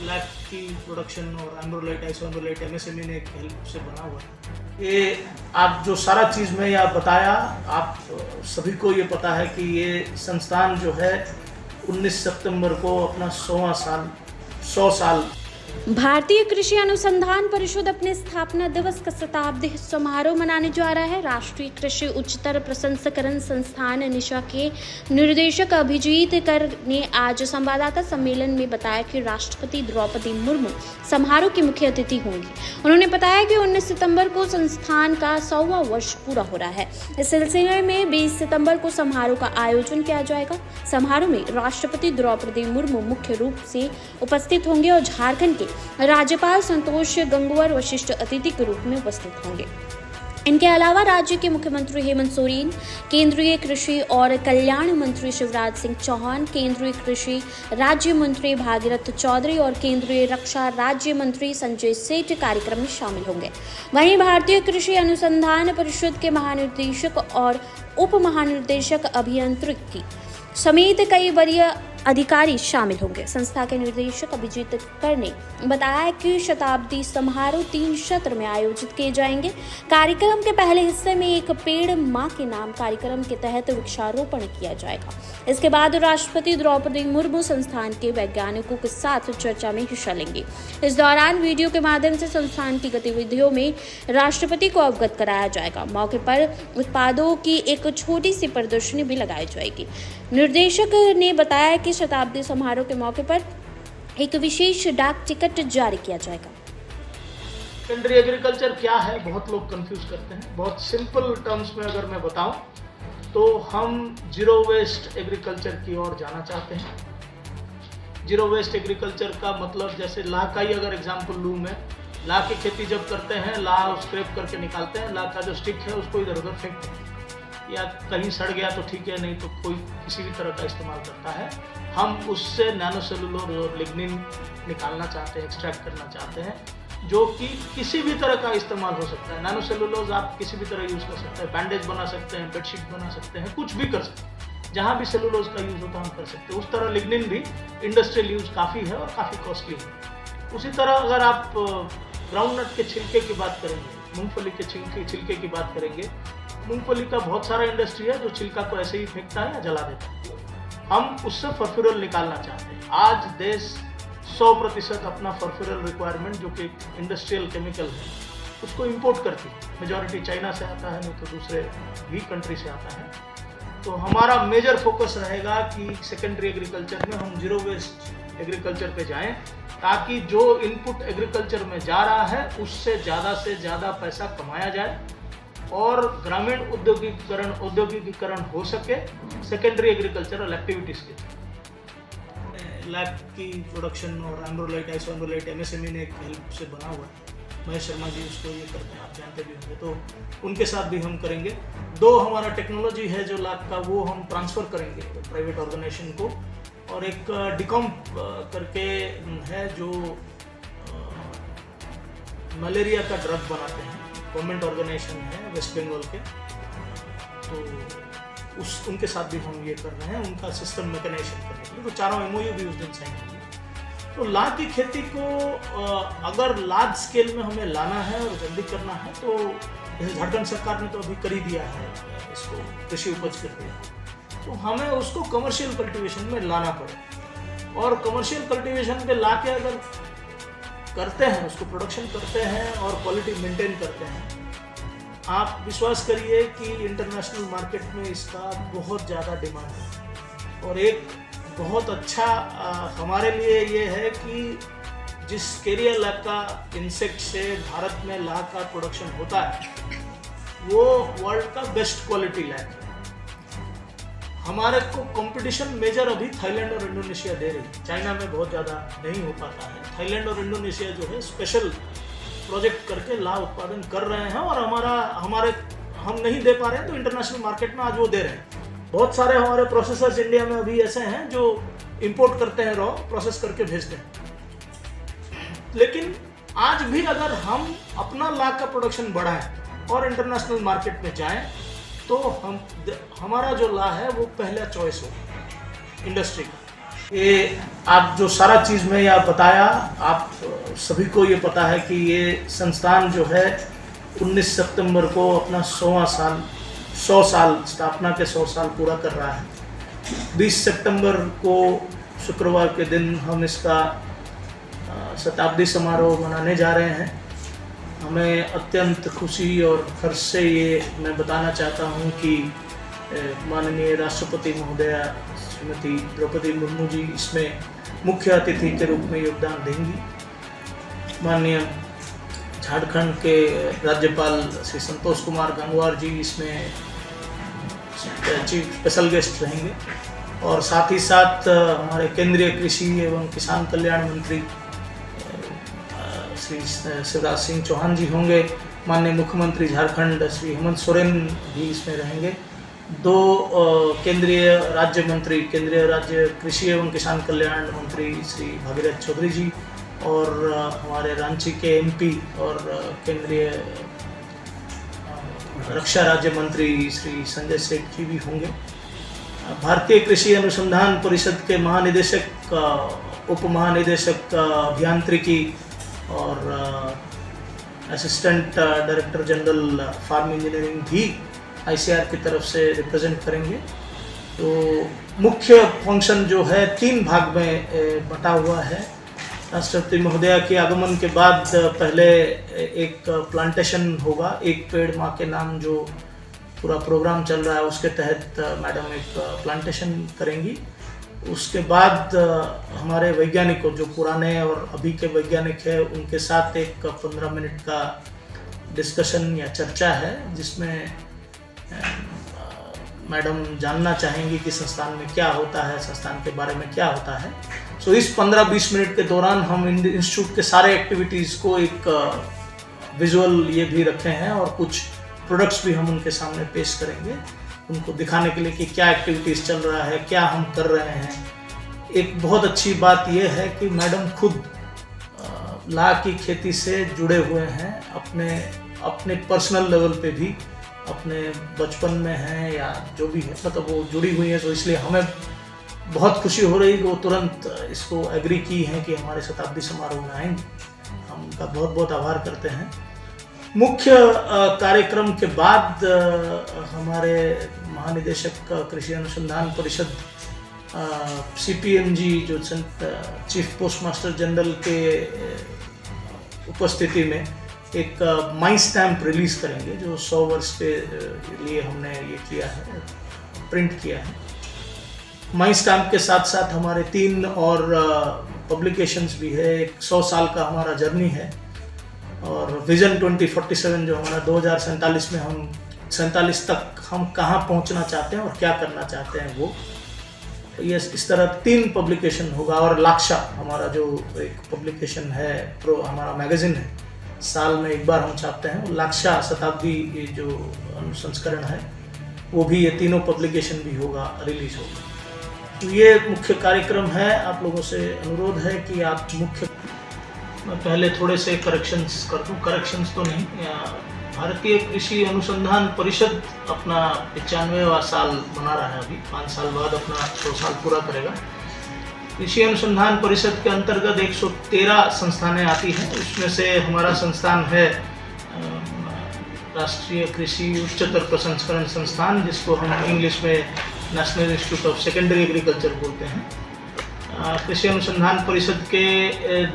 Lack की production और एम्ब्रोलाइट आइसोएम्ब्रोलाइट MSME ने एक हेल्प से बना हुआ है। ये आप जो सारा चीज़ में आप बताया, आप सभी को ये पता है कि ये संस्थान जो है 19 सितंबर को अपना 100 साल भारतीय कृषि अनुसंधान परिषद अपने स्थापना दिवस का शताब्दी समारोह मनाने जा रहा है। राष्ट्रीय कृषि उच्चतर प्रसंस्करण संस्थान निशा के निर्देशक अभिजीत कर ने आज संवाददाता सम्मेलन में बताया कि राष्ट्रपति द्रौपदी मुर्मू समारोह की मुख्य अतिथि होंगी। उन्होंने बताया कि 19 सितंबर को संस्थान का 100वां वर्ष पूरा हो रहा है। इस सिलसिले में 20 सितंबर को समारोह का आयोजन किया जाएगा। समारोह में राष्ट्रपति द्रौपदी मुर्मू मुख्य रूप से उपस्थित होंगे और झारखंड के राज्यपाल संतोष गंगवार वशिष्ठ अतिथि के रूप में उपस्थित होंगे। इनके अलावा राज्य के मुख्यमंत्री हेमंत सोरेन, केंद्रीय कृषि और कल्याण मंत्री शिवराज सिंह चौहान, केंद्रीय कृषि राज्य मंत्री भागीरथ चौधरी और केंद्रीय रक्षा राज्य मंत्री संजय सेठ कार्यक्रम में शामिल होंगे। वहीं भारतीय कृषि अनुसंधान परिषद के महानिदेशक और उप महानिदेशक अभियांत्रिकी समेत कई वरीय अधिकारी शामिल होंगे। संस्था के निदेशक अभिजीत कर ने बताया कि शताब्दी समारोह 3 सत्र में आयोजित किए जाएंगे। कार्यक्रम के पहले हिस्से में एक पेड़ मां के नाम कार्यक्रम के तहत वृक्षारोपण किया जाएगा। इसके बाद राष्ट्रपति द्रौपदी मुर्मू संस्थान के वैज्ञानिकों के साथ चर्चा में हिस्सा लेंगे। इस दौरान वीडियो के माध्यम से संस्थान की गतिविधियों में राष्ट्रपति को अवगत कराया जाएगा। मौके पर उत्पादों की एक छोटी सी प्रदर्शनी भी लगाई जाएगी। निर्देशक ने बताया कि शताब्दी समारोह के मौके पर एक विशेष डाक टिकट जारी किया जाएगा। सेकेंडरी एग्रीकल्चर क्या है, बहुत लोग कंफ्यूज करते हैं। बहुत सिंपल टर्म्स में अगर मैं बताऊं तो हम जीरो वेस्ट एग्रीकल्चर की ओर जाना चाहते हैं। जीरो वेस्ट एग्रीकल्चर का मतलब, जैसे लाह का ही अगर एग्जांपल लूँ मैं, लाह की खेती जब करते हैं, लाह स्क्रैप करके निकालते हैं, लाह का जो स्टिक है उसको इधर उधर फेंकते हैं, या कहीं सड़ गया तो ठीक है, नहीं तो कोई किसी भी तरह का इस्तेमाल करता है। हम उससे नैनोसेलुलोज और लिग्निन निकालना चाहते हैं, एक्सट्रैक्ट करना चाहते हैं, जो कि किसी भी तरह का इस्तेमाल हो सकता है। नैनोसेलुलोज आप किसी भी तरह यूज़ कर सकते हैं, बैंडेज बना सकते हैं, बेडशीट बना सकते हैं, कुछ भी कर सकते हैं। जहाँ भी सेलुलोज का यूज़ होता है हम कर सकते हैं। उस तरह लिग्निन भी इंडस्ट्रियल यूज़ काफ़ी है और काफ़ी कॉस्टली है। उसी तरह अगर आप ग्राउंडनट के छिलके की बात करेंगे, मूंगफली के छिलके की बात करेंगे, मूंगफली का बहुत सारा इंडस्ट्री है जो छिलका को ऐसे ही फेंकता है या जला देता है। हम उससे फॉस्फोरल निकालना चाहते हैं। आज देश 100% अपना फॉस्फोरल रिक्वायरमेंट, जो कि इंडस्ट्रियल केमिकल है, उसको इंपोर्ट करती है। मेजॉरिटी चाइना से आता है, नहीं तो दूसरे भी कंट्री से आता है। तो हमारा मेजर फोकस रहेगा कि सेकेंडरी एग्रीकल्चर में हम जीरो वेस्ट एग्रीकल्चर पे जाएं, ताकि जो इनपुट एग्रीकल्चर में जा रहा है उससे ज़्यादा पैसा कमाया जाए और ग्रामीण औद्योगिकीकरण हो सके सेकेंडरी एग्रीकल्चरल एक्टिविटीज़ के। लैक की प्रोडक्शन और एम्ब्रोलाइट आइसोएम्ब्रोलाइट MSME ने एक हेल्प से बना हुआ है। महेश शर्मा जी उसको ये करते हैं, आप जानते भी होंगे, तो उनके साथ भी हम करेंगे। 2 हमारा टेक्नोलॉजी है जो लैक का, वो हम ट्रांसफ़र करेंगे प्राइवेट ऑर्गेनाइजेशन को, और एक डिकॉम्प करके है जो मलेरिया का ड्रग बनाते हैं, गवर्नमेंट ऑर्गेनाइजेशन है वेस्ट बंगाल के, तो उनके साथ भी हम ये कर रहे हैं, उनका सिस्टम मैकेनाइजेशन करने के लिए। तो चारों MOU भी उस दिन साइन होंगे। तो लाख की खेती को अगर लार्ज स्केल में हमें लाना है और जल्दी करना है, तो जैसे झारखंड सरकार ने तो अभी कर ही दिया है इसको, कृषि उपज करके, तो हमें उसको कमर्शियल कल्टीवेशन में लाना पड़े। और कमर्शियल कल्टीवेशन पे ला के अगर करते हैं, उसको प्रोडक्शन करते हैं और क्वालिटी मेंटेन करते हैं, आप विश्वास करिए कि इंटरनेशनल मार्केट में इसका बहुत ज़्यादा डिमांड है। और एक बहुत अच्छा हमारे लिए ये है कि जिस कैरियर लाख का इंसेक्ट से भारत में लाख का प्रोडक्शन होता है, वो वर्ल्ड का बेस्ट क्वालिटी लाख है। हमारे को कंपटीशन मेजर अभी थाईलैंड और इंडोनेशिया दे रही है। चाइना में बहुत ज़्यादा नहीं हो पाता है। थाईलैंड और इंडोनेशिया जो है स्पेशल प्रोजेक्ट करके ला उत्पादन कर रहे हैं, और हम नहीं दे पा रहे हैं, तो इंटरनेशनल मार्केट में आज वो दे रहे हैं। बहुत सारे हमारे प्रोसेसर्स इंडिया में अभी ऐसे हैं जो इंपोर्ट करते हैं, रॉ प्रोसेस करके भेजते हैं। लेकिन आज भी अगर हम अपना लाख का प्रोडक्शन बढ़ाएं और इंटरनेशनल मार्केट में जाएं, तो हमारा जो ला है वो पहला चॉइस हो इंडस्ट्री का। ये आप जो सारा चीज़ में यह बताया, आप सभी को ये पता है कि ये संस्थान जो है 19 सितंबर को अपना 100 साल स्थापना के 100 साल पूरा कर रहा है। 20 सितंबर को शुक्रवार के दिन हम इसका शताब्दी समारोह मनाने जा रहे हैं। हमें अत्यंत खुशी और हर्ष से ये मैं बताना चाहता हूँ कि माननीय राष्ट्रपति महोदया श्रीमती द्रौपदी मुर्मू जी इसमें मुख्य अतिथि के रूप में योगदान देंगी। माननीय झारखंड के राज्यपाल श्री संतोष कुमार गंगवार जी इसमें चीफ स्पेशल गेस्ट रहेंगे और साथ ही साथ हमारे केंद्रीय कृषि एवं किसान कल्याण मंत्री श्री शिवराज सिंह चौहान जी होंगे। माननीय मुख्यमंत्री झारखंड श्री हेमंत सोरेन भी इसमें रहेंगे। 2 केंद्रीय राज्य कृषि एवं किसान कल्याण मंत्री श्री भागीरथ चौधरी जी और हमारे रांची के एमपी और केंद्रीय रक्षा राज्य मंत्री श्री संजय सेठ जी भी होंगे। भारतीय कृषि अनुसंधान परिषद के महानिदेशक, उप महानिदेशक अभियांत्रिकी और assistant director general farm engineering भी आईसीआर की तरफ से रिप्रेजेंट करेंगे। तो मुख्य फंक्शन जो है 3 भाग में बटा हुआ है। राष्ट्रपति महोदया के आगमन के बाद पहले एक प्लांटेशन होगा, एक पेड़ माँ के नाम जो पूरा प्रोग्राम चल रहा है उसके तहत मैडम एक प्लांटेशन करेंगी। उसके बाद हमारे वैज्ञानिकों जो पुराने और अभी के वैज्ञानिक हैं उनके साथ एक 15 मिनट का डिस्कशन या चर्चा है जिसमें मैडम जानना चाहेंगी कि संस्थान में क्या होता है, संस्थान के बारे में क्या होता है। सो इस 15-20 मिनट के दौरान हम इंस्टीट्यूट के सारे एक्टिविटीज़ को एक विजुअल ये भी रखे हैं और कुछ प्रोडक्ट्स भी हम उनके सामने पेश करेंगे, उनको दिखाने के लिए कि क्या एक्टिविटीज़ चल रहा है, क्या हम कर रहे हैं। एक बहुत अच्छी बात यह है कि मैडम खुद ला की खेती से जुड़े हुए हैं, अपने पर्सनल लेवल पे भी, अपने बचपन में हैं या जो भी है, मतलब वो जुड़ी हुई है। तो इसलिए हमें बहुत खुशी हो रही कि वो तुरंत इसको एग्री की हैं कि हमारे शताब्दी समारोह में आएंगे। हम उनका बहुत बहुत आभार करते हैं। मुख्य कार्यक्रम के बाद हमारे महानिदेशक कृषि अनुसंधान परिषद CPMG जो चीफ पोस्ट मास्टर जनरल के उपस्थिति में एक माई स्टैम्प रिलीज करेंगे जो 100 वर्ष के लिए हमने ये किया है, प्रिंट किया है। माई स्टैम्प के साथ साथ हमारे 3 और पब्लिकेशंस भी है। एक 100 साल का हमारा जर्नी है और विजन 2047 जो हमारा 2047 में हम 47 तक हम कहाँ पहुँचना चाहते हैं और क्या करना चाहते हैं वो ये इस तरह 3 पब्लिकेशन होगा। और लाक्षा हमारा जो एक पब्लिकेशन है, हमारा मैगजीन है, साल में एक बार हम छापते हैं। लाक्षा शताब्दी जो संस्करण है वो भी, ये 3 पब्लिकेशन भी होगा, रिलीज होगा। तो ये मुख्य कार्यक्रम है। आप लोगों से अनुरोध है कि आप मैं पहले थोड़े से करेक्शंस कर दूँ, करेक्शंस तो नहीं। भारतीय कृषि अनुसंधान परिषद अपना 95वां साल मना रहा है, अभी 5 साल बाद अपना 100 साल पूरा करेगा। कृषि अनुसंधान परिषद के अंतर्गत 113 संस्थानें आती हैं। उसमें से हमारा संस्थान है राष्ट्रीय कृषि उच्चतर प्रसंस्करण संस्थान, जिसको हम इंग्लिश में national institute of secondary agriculture बोलते हैं। कृषि अनुसंधान परिषद के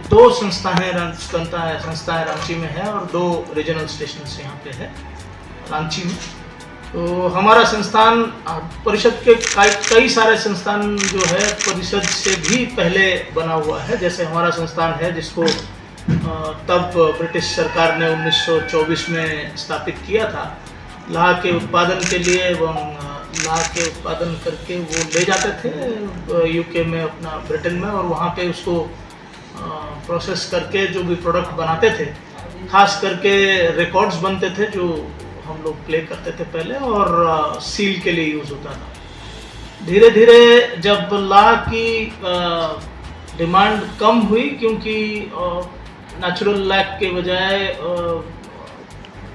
2 संस्थाएं रांची में है और 2 रीजनल स्टेशन यहाँ पे है रांची में। तो हमारा संस्थान परिषद के कई सारे संस्थान जो है परिषद से भी पहले बना हुआ है। जैसे हमारा संस्थान है जिसको तब ब्रिटिश सरकार ने 1924 में स्थापित किया था ला के उत्पादन के लिए, एवं ला के उत्पादन करके वो ले जाते थे यूके में, अपना ब्रिटेन में, और वहाँ पे उसको प्रोसेस करके जो भी प्रोडक्ट बनाते थे, खास करके रिकॉर्ड्स बनते थे जो हम लोग प्ले करते थे पहले, और सील के लिए यूज़ होता था। धीरे धीरे जब ला की डिमांड कम हुई, क्योंकि नेचुरल लैक के बजाय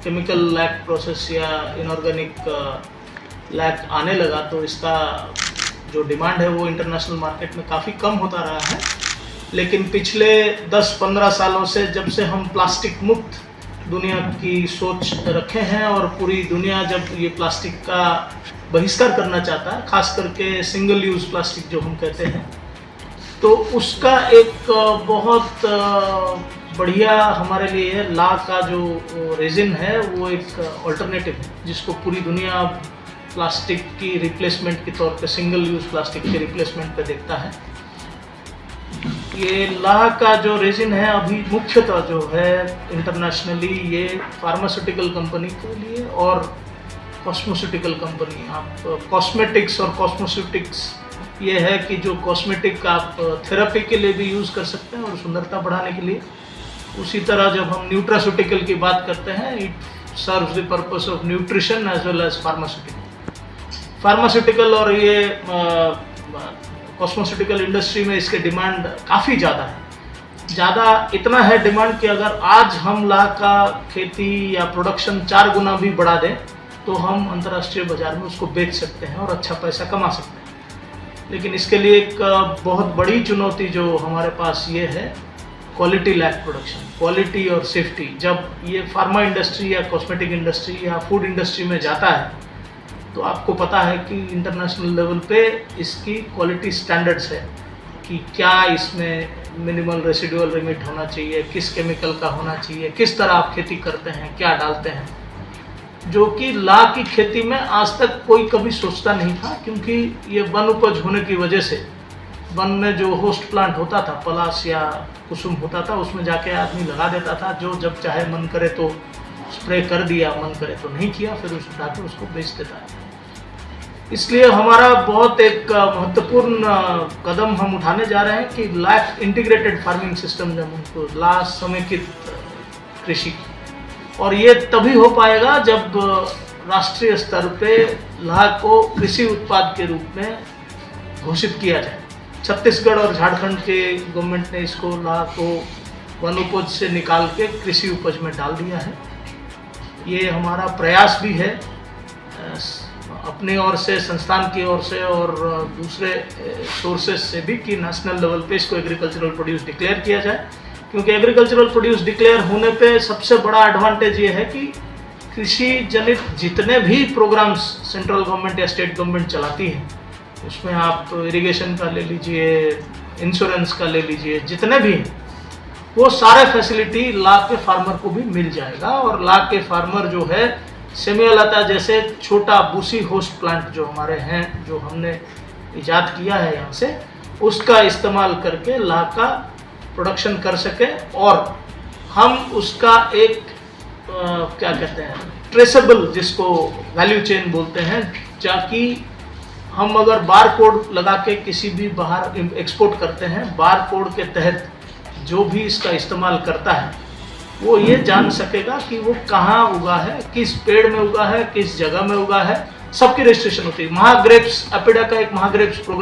केमिकल लैक प्रोसेस या इनऑर्गेनिक लैक आने लगा, तो इसका जो डिमांड है वो इंटरनेशनल मार्केट में काफ़ी कम होता रहा है। लेकिन पिछले 10-15 सालों से जब से हम प्लास्टिक मुक्त दुनिया की सोच रखे हैं और पूरी दुनिया जब ये प्लास्टिक का बहिष्कार करना चाहता है, खास करके सिंगल यूज़ प्लास्टिक जो हम कहते हैं, तो उसका एक बहुत बढ़िया हमारे लिए ला का जो रेजिन है वो एक अल्टरनेटिव है, जिसको पूरी दुनिया प्लास्टिक की रिप्लेसमेंट के तौर पे, सिंगल यूज़ प्लास्टिक के रिप्लेसमेंट पे देखता है। ये ला का जो रेजिन है अभी मुख्यतः जो है इंटरनेशनली ये फार्मास्यूटिकल कंपनी के लिए और कॉस्मेटिकल कंपनी, आप कॉस्मेटिक्स और कॉस्मेटिक्स ये है कि जो कॉस्मेटिक आप थेरेपी के लिए भी यूज़ कर सकते हैं और सुंदरता बढ़ाने के लिए। उसी तरह जब हम न्यूट्रास्यूटिकल की बात करते हैं, it serves the purpose of nutrition as well as pharmaceutical और ये कॉस्मेटिकल इंडस्ट्री में इसके डिमांड काफ़ी ज़्यादा है। ज़्यादा इतना है डिमांड कि अगर आज हम ला का खेती या प्रोडक्शन 4 गुना भी बढ़ा दें तो हम अंतर्राष्ट्रीय बाजार में उसको बेच सकते हैं और अच्छा पैसा कमा सकते हैं। लेकिन इसके लिए एक बहुत बड़ी चुनौती जो हमारे पास ये है, क्वालिटी लैक प्रोडक्शन, क्वालिटी और सेफ्टी। जब ये फार्मा इंडस्ट्री या कॉस्मेटिक इंडस्ट्री या फूड इंडस्ट्री में जाता है तो आपको पता है कि इंटरनेशनल लेवल पे इसकी क्वालिटी स्टैंडर्ड्स है कि क्या इसमें मिनिमल रेसिडुअल लिमिट होना चाहिए, किस केमिकल का होना चाहिए, किस तरह आप खेती करते हैं, क्या डालते हैं, जो कि ला की खेती में आज तक कोई कभी सोचता नहीं था। क्योंकि ये वन उपज होने की वजह से वन में जो होस्ट प्लांट होता था, पलाश या कुसुम होता था, उसमें जाके आदमी लगा देता था, जो जब चाहे मन करे तो स्प्रे कर दिया, मन करे तो नहीं किया, फिर उस उठा के उसको बेच देता है। इसलिए हमारा बहुत एक महत्वपूर्ण कदम हम उठाने जा रहे हैं कि लैक इंटीग्रेटेड फार्मिंग सिस्टम, जब उनको ला समेकित कृषि, और ये तभी हो पाएगा जब राष्ट्रीय स्तर पे ला को कृषि उत्पाद के रूप में घोषित किया जाए। छत्तीसगढ़ और झारखंड के गवर्नमेंट ने इसको ला को वन उपज से निकाल के कृषि उपज में डाल दिया है। ये हमारा प्रयास भी है अपनी ओर से, संस्थान की ओर से और दूसरे सोर्सेस से भी, कि नेशनल लेवल पे इसको एग्रीकल्चरल प्रोड्यूस डिक्लेयर किया जाए। क्योंकि एग्रीकल्चरल प्रोड्यूस डिक्लेयर होने पे सबसे बड़ा एडवांटेज ये है कि कृषि जनित जितने भी प्रोग्राम्स सेंट्रल गवर्नमेंट या स्टेट गवर्नमेंट चलाती है, उसमें आप इरिगेशन का ले लीजिए, इंश्योरेंस का ले लीजिए, जितने भी हैं, वो सारे फैसिलिटी ला के फार्मर को भी मिल जाएगा। और ला के फार्मर जो है सेमियोलता जैसे छोटा बूसी होस्ट प्लांट जो हमारे हैं, जो हमने इजाद किया है यहाँ से, उसका इस्तेमाल करके ला का प्रोडक्शन कर सके और हम उसका एक क्या कहते हैं, ट्रेसेबल, जिसको वैल्यू चेन बोलते हैं, ताकि हम अगर बार कोड लगा के किसी भी बाहर एक्सपोर्ट करते हैं, बार कोड के तहत जो भी इसका इस्तेमाल करता है वो ये जान सकेगा कि वो कहाँ उगा है, किस पेड़ में उगा है, किस जगह में उगा है, सबकी रजिस्ट्रेशन होती है। महाग्रेप्स, अपेडा का एक महाग्रेप्स प्रोग्राम